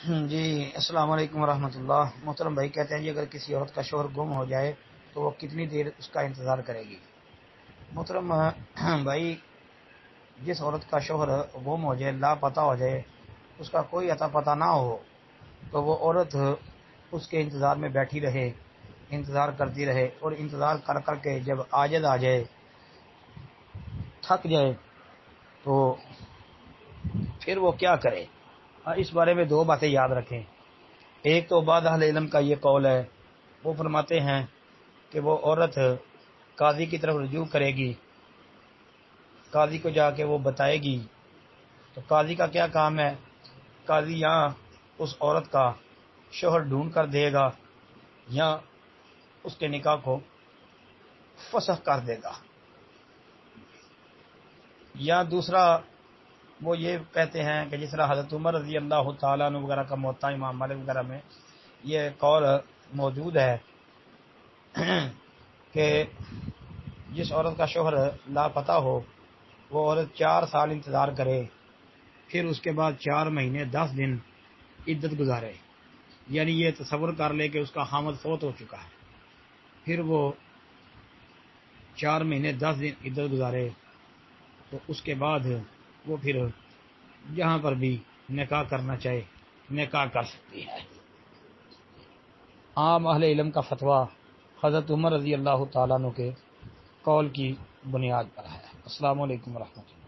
جی السلام علیکم ورحمۃ اللہ۔ محترم بھائی کہتے ہیں جی اگر کسی عورت کا شوہر گم ہو جائے تو وہ کتنی دیر اس کا انتظار کرے گی؟ محترم بھائی، جس عورت کا شوہر گم ہو جائے، لاپتہ ہو جائے، اس کا کوئی اتا پتہ نہ ہو، تو وہ عورت اس کے انتظار میں بیٹھی رہے، انتظار کرتی رہے، اور انتظار کر کر کے جب عاجز آ جائے، تھک جائے، تو پھر وہ کیا کرے؟ اس بارے میں دو باتیں یاد رکھیں۔ ایک تو بعض اہل علم کا یہ قول ہے، وہ فرماتے ہیں کہ وہ عورت قاضی کی طرف رجوع کرے گی، قاضی کو جا کے وہ بتائے گی، تو قاضی کا کیا کام ہے؟ قاضی یہاں اس عورت کا شوہر ڈھونڈ کر دے گا یا اس کے نکاح کو فسخ کر دے گا، یا دوسرا وہ یہ کہتے ہیں کہ جس طرح حضرت عمر رضی اللہ تعالیٰ عنہ وغیرہ کا موطا، امام مالک وغیرہ میں یہ قول موجود ہے کہ جس عورت کا شوہر لاپتہ ہو، وہ عورت 4 سال انتظار کرے، پھر اس کے بعد 4 مہینے 10 دن عدت گزارے، یعنی یہ تصور کر لے کہ اس کا خامد فوت ہو چکا ہے، پھر وہ 4 مہینے 10 دن عدت گزارے، تو اس کے بعد وہ پھر جہاں پر بھی نکاح کرنا چاہے نکاح کر سکتی ہے۔ عام اہل علم کا فتویٰ حضرت عمر رضی اللہ تعالیٰ عنہ کے قول کی بنیاد پر ہے۔ السلام علیکم ورحمۃ اللہ۔